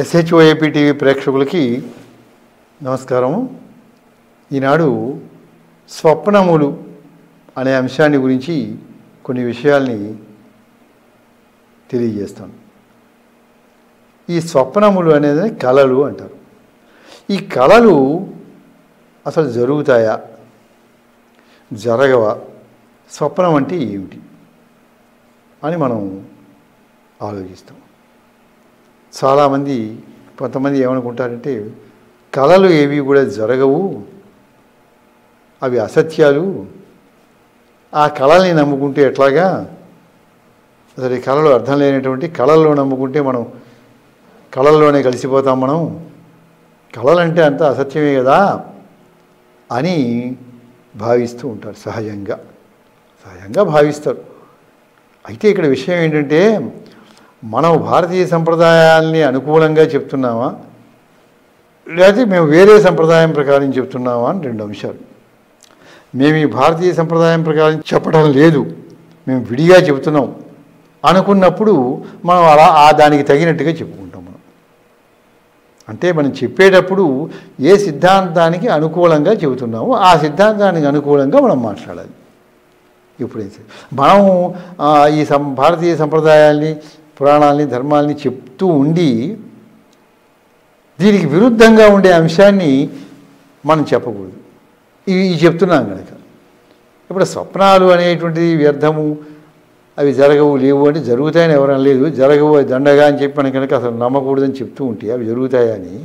SHOAP TV ప్రేక్షకులకి నమస్కారం. ఈనాడు స్వప్నములు అనే అంశాన్ని గురించి కొన్ని విషయాల్ని తెలియజేస్తాను. ఈ స్వప్నములు అనేది కళలు అంటారు. ఈ కళలు అసలు జరుగుతాయా, జరగవా, స్వప్నం అంటే ఏమిటి అని మనం ఆలోచిస్తాం. చాలామంది కొంతమంది ఏమనుకుంటారంటే కళలు ఏవి కూడా జరగవు, అవి అసత్యాలు, ఆ కళల్ని నమ్ముకుంటే ఎట్లాగా, అసలు ఈ కళలు అర్థం లేనటువంటి కళల్లో నమ్ముకుంటే మనం కళల్లోనే కలిసిపోతాం, మనం కళలంటే అంత అసత్యమే కదా అని భావిస్తూ ఉంటారు. సహజంగా భావిస్తారు. అయితే ఇక్కడ విషయం ఏంటంటే మనం భారతీయ సంప్రదాయాల్ని అనుకూలంగా చెప్తున్నామా, లేకపోతే మేము వేరే సంప్రదాయం ప్రకారం చెప్తున్నామా అని రెండు అంశాలు. మేము ఈ భారతీయ సంప్రదాయం ప్రకారం చెప్పడం లేదు, మేము విడిగా చెబుతున్నాం అనుకున్నప్పుడు మనం అలా దానికి తగినట్టుగా చెప్పుకుంటాం. మనం అంటే మనం చెప్పేటప్పుడు ఏ సిద్ధాంతానికి అనుకూలంగా చెబుతున్నామో ఆ సిద్ధాంతానికి అనుకూలంగా మనం మాట్లాడాలి. ఎప్పుడైతే మనం ఈ భారతీయ సంప్రదాయాల్ని, పురాణాలని, ధర్మాల్ని చెప్తూ ఉండి దీనికి విరుద్ధంగా ఉండే అంశాన్ని మనం చెప్పకూడదు. ఇవి చెప్తున్నాం కనుక. ఇప్పుడు స్వప్నాలు అనేటువంటిది వ్యర్థము, అవి జరగవు, లేవు అంటే జరుగుతాయని ఎవరైనా లేదు, జరగవు అది దండగా అని చెప్పి మనం కనుక అసలు నమ్మకూడదని చెప్తూ ఉంటే అవి జరుగుతాయని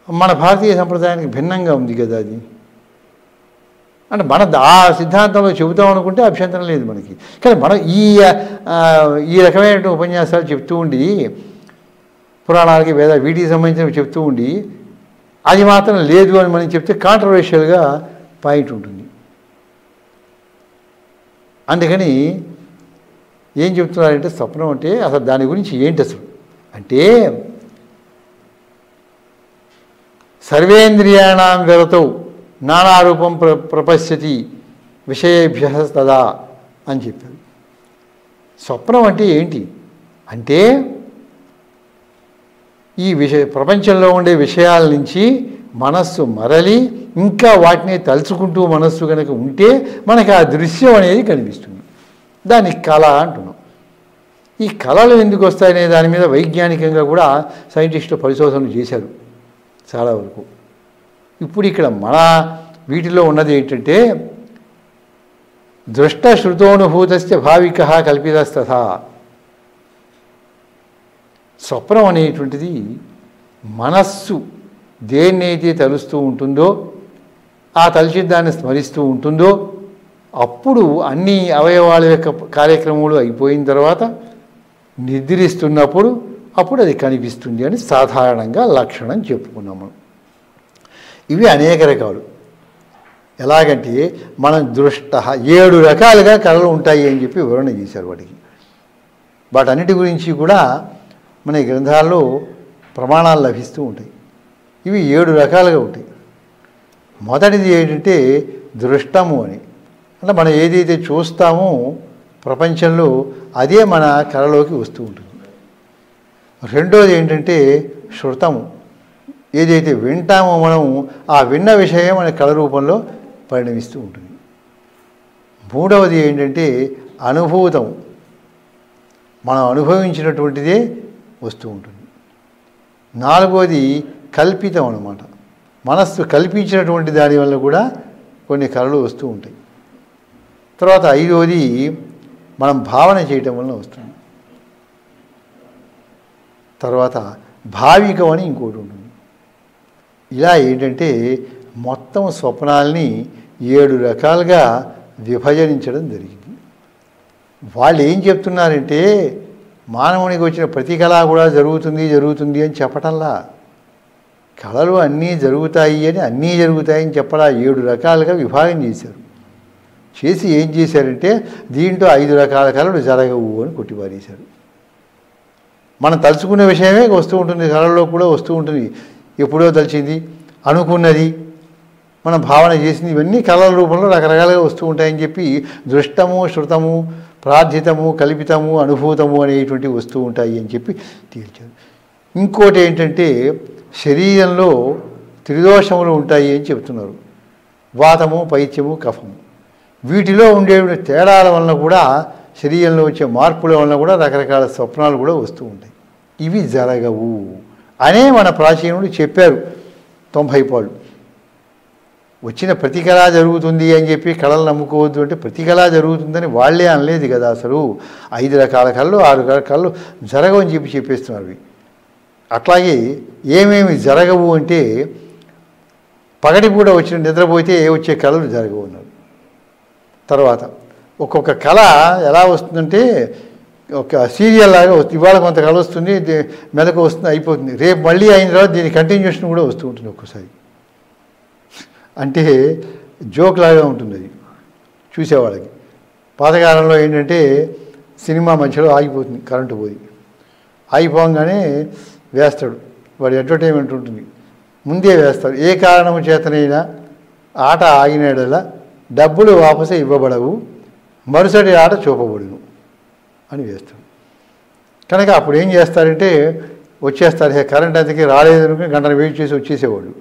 మన భారతీయ సంప్రదాయానికి భిన్నంగా ఉంది కదా అది. అంటే మన ఆ సిద్ధాంతంలో చెబుతాం అనుకుంటే అభ్యంతరం లేదు మనకి. కానీ మనం ఈ రకమైన ఉపన్యాసాలు చెప్తూ ఉండి, పురాణాలకి వీటికి సంబంధించినవి చెప్తూ ఉండి అది మాత్రం లేదు అని మనం చెప్తే కాంట్రవర్షియల్గా పాయింట్ ఉంటుంది. అందుకని ఏం చెప్తున్నారంటే స్వప్నం అంటే అసలు దాని గురించి ఏంటి అసలు అంటే సర్వేంద్రియాణం విరతౌ నానారూపం ప్రపశ్యతి విషయేభ్య తదా అని చెప్పారు. స్వప్నం అంటే ఏంటి అంటే ఈ ప్రపంచంలో ఉండే విషయాల నుంచి మనస్సు మరలి ఇంకా వాటిని తలుచుకుంటూ మనస్సు కనుక ఉంటే మనకి ఆ దృశ్యం అనేది కనిపిస్తుంది. దాన్ని కళ అంటున్నాం. ఈ కళలు ఎందుకు వస్తాయనే దాని మీద వైజ్ఞానికంగా కూడా సైంటిస్టులు పరిశోధనలు చేశారు చాలా వరకు. ఇప్పుడు ఇక్కడ మన వీటిలో ఉన్నది ఏంటంటే దృష్ట శృతోనుభూతస్య భావిక కల్పితస్తథా. స్వప్నం అనేటువంటిది మనస్సు దేన్నైతే తలుస్తూ ఉంటుందో, ఆ తలిచి దాన్ని స్మరిస్తూ ఉంటుందో, అప్పుడు అన్ని అవయవాల యొక్క కార్యక్రమాలు అయిపోయిన తర్వాత నిద్రిస్తున్నప్పుడు అప్పుడు అది కనిపిస్తుంది అని సాధారణంగా లక్షణం చెప్పుకున్నాం మనం. ఇవి అనేక రకాలు. ఎలాగంటే మనం దృష్ట 7 రకాలుగా కళలు ఉంటాయి అని చెప్పి వివరణ చేశారు. వాటన్నిటి గురించి కూడా మన గ్రంథాల్లో ప్రమాణాలు లభిస్తూ ఉంటాయి. ఇవి 7 రకాలుగా ఉంటాయి. మొదటిది ఏంటంటే దృష్టము అని, అంటే మనం ఏదైతే చూస్తామో ప్రపంచంలో అదే మన కళలోకి వస్తూ ఉంటుంది. రెండోది ఏంటంటే శృతము, ఏదైతే వింటామో మనం ఆ విన్న విషయం మన కళ రూపంలో పరిణమిస్తూ ఉంటుంది. మూడవది ఏంటంటే అనుభూతం, మనం అనుభవించినటువంటిదే వస్తూ ఉంటుంది. నాలుగవది కల్పితం అన్నమాట, మనస్సు కల్పించినటువంటి దానివల్ల కూడా కొన్ని కళలు వస్తూ ఉంటాయి. తర్వాత ఐదవది మనం భావన చేయటం వల్ల వస్తుంది. తర్వాత భావికం అని ఇంకోటి ఉంటుంది. ఇలా ఏంటంటే మొత్తం స్వప్నాల్ని 7 రకాలుగా విభజించడం జరిగింది. వాళ్ళు ఏం చెప్తున్నారంటే మానవునికి వచ్చిన ప్రతి కళ కూడా జరుగుతుంది అని చెప్పటంలా, కళలు అన్నీ జరుగుతాయని చెప్పడా 7 రకాలుగా విభాగం చేశారు. చేసి ఏం చేశారంటే దీంట్లో 5 రకాల కళలు జరగవు అని కొట్టిపారేశారు. మనం తలుచుకునే విషయమే వస్తూ ఉంటుంది, కళల్లో కూడా వస్తూ ఉంటుంది. ఎప్పుడో తలిచింది, అనుకున్నది, మనం భావన చేసింది, ఇవన్నీ కళల రూపంలో రకరకాలుగా వస్తూ ఉంటాయని చెప్పి దృష్టము, శృతము, ప్రార్థితము, కల్పితము, అనుభూతము అనేటువంటివి వస్తూ ఉంటాయి అని చెప్పి తేల్చారు. ఇంకోటి ఏంటంటే శరీరంలో త్రిదోషములు ఉంటాయి అని చెప్తున్నారు. వాతము, పైత్యము, కఫము. వీటిలో ఉండే తేడాల వలన కూడా శరీరంలో వచ్చే మార్పుల వలన కూడా రకరకాల స్వప్నాలు కూడా వస్తూ ఉంటాయి. ఇవి జరగవు అనే మన ప్రాచీనుడు చెప్పారు. 90 పాళ్ళు వచ్చిన ప్రతి కళ జరుగుతుంది అని చెప్పి కళలు నమ్ముకోవద్దు అంటే ప్రతి కళ జరుగుతుందని వాళ్ళే అనలేదు కదా. అసలు 5 రకాల కళలు 6 రకాల కళలు జరగవని చెప్పేస్తున్నారు. అట్లాగే ఏమేమి జరగవు అంటే పగటిపూట వచ్చిన నిద్రపోతే వచ్చే కళలు జరగవు అన్నారు. తర్వాత ఒక్కొక్క కళ ఎలా వస్తుందంటే ఒక సీరియల్ లాగా వస్తుంది. ఇవాళ కొంత కళ వస్తుంది, మెలకు వస్తుంది, అయిపోతుంది. రేపు మళ్ళీ అయిన తర్వాత దీని కంటిన్యూషన్ కూడా వస్తూ ఉంటుంది ఒక్కోసారి. అంటే జోక్ లాగా ఉంటుంది అది చూసేవాళ్ళకి. పాతకాలంలో ఏంటంటే సినిమా మధ్యలో ఆగిపోతుంది, కరెంటు పోయి ఆగిపోగానే వేస్తాడు వాడి అడ్వర్టైజ్మెంట్ ఉంటుంది, ముందే వేస్తాడు. ఏ కారణం చేతనైనా ఆట ఆగినలా డబ్బులు వాపసు ఇవ్వబడవు, మరుసటి ఆట చూపబడును అని వేస్తాడు. కనుక అప్పుడు ఏం చేస్తారంటే వచ్చేస్తారు, కరెంట్ అందుకే రాలేదనుకుని గంటను వెయిట్ చేసి వచ్చేసేవాళ్ళు.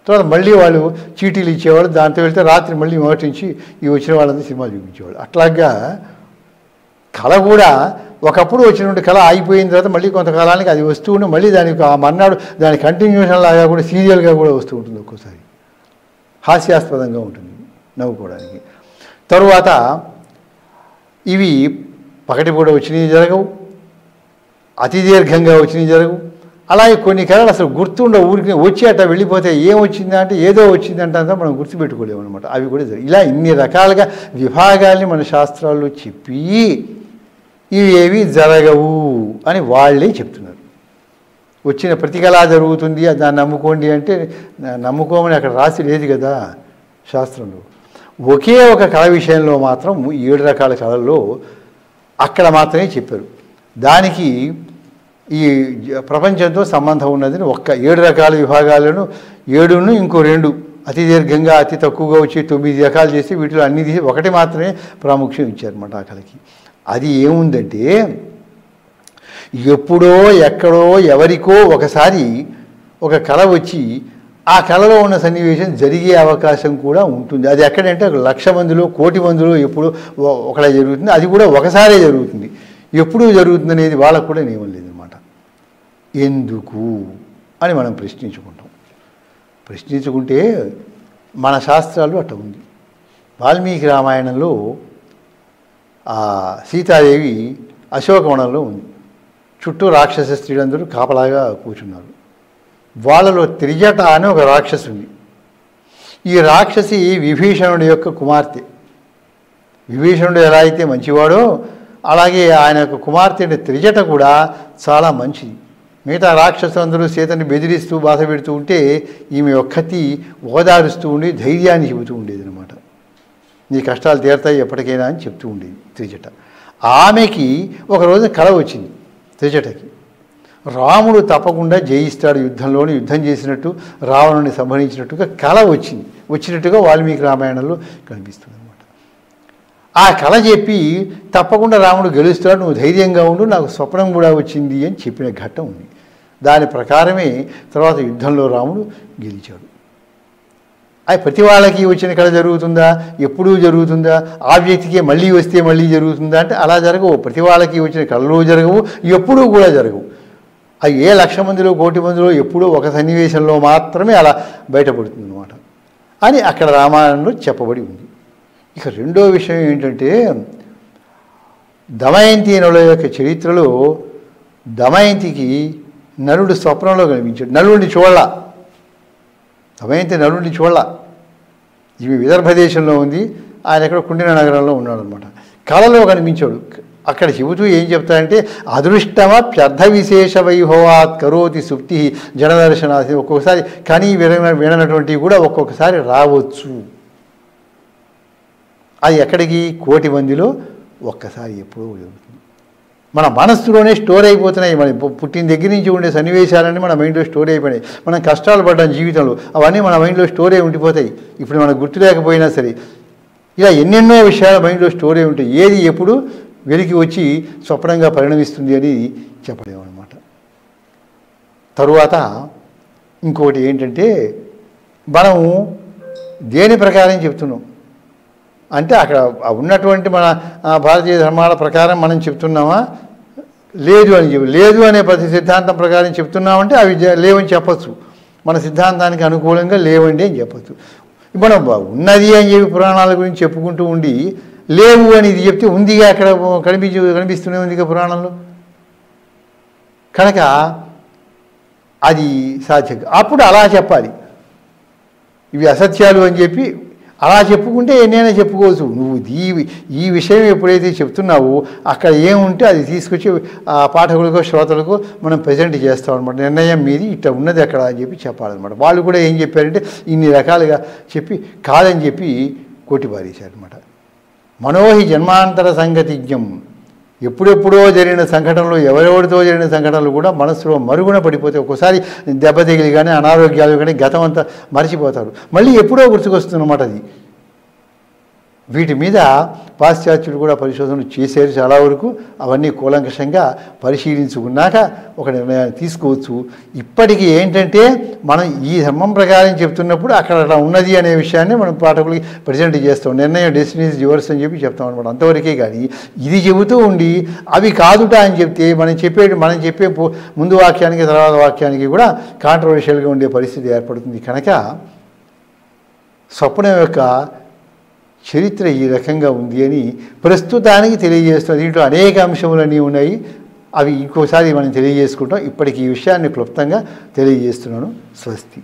తర్వాత మళ్ళీ వాళ్ళు చీటీలు ఇచ్చేవాళ్ళు, దాంతో వెళ్తే రాత్రి మళ్ళీ మోటించి ఈ వచ్చిన వాళ్ళంతా సినిమాలు చూపించేవాళ్ళు. అట్లాగా కళ కూడా ఒకప్పుడు వచ్చినటువంటి కళ అయిపోయిన తర్వాత మళ్ళీ కొంతకాలానికి అది వస్తూ ఉండి మళ్ళీ దానికి ఆ మర్నాడు దాని కంటిన్యూషన్ లాగా కూడా సీరియల్గా కూడా వస్తూ ఉంటుంది. ఒక్కోసారి హాస్యాస్పదంగా ఉంటుంది నవ్వుకోవడానికి. తరువాత ఇవి పగటిపూట వచ్చినవి జరగవు, అతి దీర్ఘంగా వచ్చినవి జరగవు. అలాగే కొన్ని కళలు అసలు గుర్తుండవు, ఊరికి వచ్చి అట్లా వెళ్ళిపోతే ఏం వచ్చిందా అంటే ఏదో వచ్చిందంటే అంతా మనం గుర్తుపెట్టుకోలేము అనమాట. అవి కూడా ఇలా ఇన్ని రకాలుగా విభాగాల్ని మన శాస్త్రాల్లో చెప్పి ఇవి ఏవి జరగవు అని వాళ్ళే చెప్తున్నారు. వచ్చిన ప్రతి కళ జరుగుతుంది దాన్ని నమ్ముకోండి అంటే నమ్ముకోమని అక్కడ రాసి లేదు కదా శాస్త్రంలో. ఒకే ఒక కళ విషయంలో మాత్రం 7 రకాల కళల్లో అక్కడ మాత్రమే చెప్పారు. దానికి ఈ ప్రపంచంతో సంబంధం ఉన్నదని 7 రకాల విభాగాలను 7ను ఇంకో 2 అతి దీర్ఘంగా అతి తక్కువగా వచ్చి 9 రకాలు చేసి వీటిలో అన్ని తీసి ఒకటి మాత్రమే ప్రాముఖ్యం ఇచ్చారన్నమాట ఆ కళకి. అది ఏముందంటే ఎప్పుడో ఎక్కడో ఎవరికో ఒకసారి ఒక కళ వచ్చి ఆ కళలో ఉన్న సన్నివేశం జరిగే అవకాశం కూడా ఉంటుంది. అది ఎక్కడంటే 1,00,000 మందిలో 1,00,00,000 మందిలో ఎప్పుడు ఒకలా జరుగుతుంది. అది కూడా ఒకసారే జరుగుతుంది. ఎప్పుడూ జరుగుతుంది అనేది వాళ్ళకు కూడా నియమం లేదన్నమాట. ఎందుకు అని మనం ప్రశ్నించుకుంటాం. ప్రశ్నించుకుంటే మన శాస్త్రాలు అట్లా ఉంది. వాల్మీకి రామాయణంలో సీతాదేవి అశోకవనంలో ఉంది. చుట్టూ రాక్షస స్త్రీలందరూ కాపలాగా కూర్చున్నారు. వాళ్ళలో త్రిజట అని ఒక రాక్షసి ఉంది. ఈ రాక్షసి విభీషణుడి యొక్క కుమార్తె. విభీషణుడు ఎలా అయితే మంచివాడో అలాగే ఆయన యొక్క కుమార్తె త్రిజట కూడా చాలా మంచిది. మిగతా రాక్షసులందరూ సీతని బెదిరిస్తూ బాధ పెడుతూ ఉంటే ఈమె ఒక్కతి ఓదారుస్తూ ఉండి ధైర్యాన్ని చెబుతూ ఉండేది అనమాట. నీ కష్టాలు తీరుతాయి ఎప్పటికైనా అని చెప్తూ ఉండేది త్రిజట. ఆమెకి ఒకరోజు కళ వచ్చింది త్రిజటకి. రాముడు తప్పకుండా జయిస్తాడు యుద్ధంలోని, యుద్ధం చేసినట్టు రావణుని సంహరించినట్టుగా కళ వచ్చినట్టుగా వాల్మీకి రామాయణంలో కనిపిస్తుంది అనమాట. ఆ కళ చెప్పి తప్పకుండా రాముడు గెలుస్తాడు, నువ్వు ధైర్యంగా ఉండు, నాకు స్వప్నం కూడా వచ్చింది అని చెప్పిన ఘట్టం ఉంది. దాని ప్రకారమే తర్వాత యుద్ధంలో రాముడు గెలిచాడు. అది ప్రతి వాళ్ళకి వచ్చిన కళ జరుగుతుందా, ఎప్పుడూ జరుగుతుందా, ఆ వ్యక్తికే మళ్ళీ వస్తే మళ్ళీ జరుగుతుందా అంటే అలా జరగవు. ప్రతి వాళ్ళకి వచ్చిన కళలు జరగవు, ఎప్పుడూ కూడా జరగవు. అది 1,00,000 మందిలో 1,00,00,000 మందిలో ఎప్పుడూ ఒక సన్నివేశంలో మాత్రమే అలా బయటపడుతుంది అనమాట అని అక్కడ రామాయణంలో చెప్పబడి ఉంది. ఇక రెండో విషయం ఏంటంటే దమయంతి నలుల యొక్క చరిత్రలో దమయంతికి నలుడు స్వప్నంలో కనిపించాడు. నలుడిని చూడాల, దమయంతి నలుడిని చూడాల. ఇవి విదర్భ దేశంలో ఉంది, ఆయన ఎక్కడ కుండిన నగరంలో ఉన్నాడు అనమాట. కళలో కనిపించాడు. అక్కడ చెబుతూ ఏం చెప్తారంటే అదృష్టమప్యర్థ విశేష వైభవాత్ కరోతి సుప్తి జనదర్శనాది. ఒక్కొక్కసారి కానీ విననటువంటివి కూడా ఒక్కొక్కసారి రావచ్చు. అది ఎక్కడికి 1,00,00,000 మందిలో ఒక్కసారి ఎప్పుడో జరుగుతుంది. మన మనస్సులోనే స్టోర్ అయిపోతున్నాయి. మన పుట్టిన దగ్గర నుంచి ఉండే సన్నివేశాలన్నీ మన మైండ్లో స్టోర్ అయిపోయినాయి. మనం కష్టాలు పడ్డాం జీవితంలో, అవన్నీ మన మైండ్లో స్టోర్ అయి ఉండిపోతాయి. ఇప్పుడు మనకు గుర్తు లేకపోయినా సరే ఇలా ఎన్నెన్నో విషయాలు మైండ్లో స్టోర్ అయి ఉంటాయి. ఏది ఎప్పుడు వెలికి వచ్చి స్వప్నంగా పరిణమిస్తుంది అని చెప్పలేము అనమాట. తరువాత ఇంకోటి ఏంటంటే మనము దేని ప్రకారం చెప్తున్నాం అంటే అక్కడ ఉన్నటువంటి మన భారతీయ ధర్మాల ప్రకారం మనం చెప్తున్నామా లేదు అని చెప్పి లేదు అనే ప్రతి సిద్ధాంతం ప్రకారం చెప్తున్నామంటే అవి లేవని చెప్పచ్చు. మన సిద్ధాంతానికి అనుకూలంగా లేవండి అని చెప్పచ్చు. మనం ఉన్నది అని చెప్పి పురాణాల గురించి చెప్పుకుంటూ ఉండి లేవు అని ఇది చెప్తే ఉందిగా అక్కడ కనిపిస్తూనే ఉందిగా పురాణంలో. కనుక అది సాధ్యం. అప్పుడు అలా చెప్పాలి, ఇవి అసత్యాలు అని చెప్పి అలా చెప్పుకుంటే ఎన్నైనా చెప్పుకోవచ్చు. నువ్వు ఈ విషయం ఎప్పుడైతే చెప్తున్నావో అక్కడ ఏముంటే అది తీసుకొచ్చి ఆ పాఠకులకు శ్రోతలకు మనం ప్రజెంట్ చేస్తాం అనమాట. నిర్ణయం మీది ఇట్లా ఉన్నది అక్కడ అని చెప్పి చెప్పాలన్నమాట. వాళ్ళు కూడా ఏం చెప్పారంటే ఇన్ని రకాలుగా చెప్పి కాదని చెప్పి కొట్టిపారేశారనమాట. మనోహి జన్మాంతర సంగతిజ్ఞం, ఎప్పుడెప్పుడో జరిగిన సంఘటనలు ఎవరెవరితో జరిగిన సంఘటనలు కూడా మనసులో మరుగున పడిపోతే ఒక్కోసారి దెబ్బ తగిలి కానీ అనారోగ్యాలు కానీ గతం అంతా మర్చిపోతారు. మళ్ళీ ఎప్పుడో గుర్తుకొస్తుందన్నమాట అది. వీటి మీద పాశ్చాత్యులు కూడా పరిశోధనలు చేశారు చాలా వరకు. అవన్నీ కూలంకషంగా పరిశీలించుకున్నాక ఒక నిర్ణయాన్ని తీసుకోవచ్చు. ఇప్పటికీ ఏంటంటే మనం ఈ ధర్మం ప్రకారం చెప్తున్నప్పుడు అక్కడ అలా ఉన్నది అనే విషయాన్ని మనం పాఠకులకి ప్రజెంట్ చేస్తాం. నిర్ణయం డెస్టినీ ఇస్ యువర్స్ అని చెప్పి చెప్తాం అనమాట. అంతవరకే కానీ ఇది చెబుతూ ఉండి అవి కాదుట అని చెప్తే మనం చెప్పే ముందు వాక్యానికి తర్వాత వాక్యానికి కూడా కాంట్రవర్షియల్గా ఉండే పరిస్థితి ఏర్పడుతుంది. కనుక స్వప్నం యొక్క చరిత్ర ఈ రకంగా ఉంది అని ప్రస్తుతానికి తెలియజేస్తుంది. దీంట్లో అనేక అంశములన్నీ ఉన్నాయి, అవి ఇంకోసారి మనం తెలియజేసుకుంటాం. ఇప్పటికి ఈ విషయాన్ని క్లుప్తంగా తెలియజేస్తున్నాను. స్వస్తి.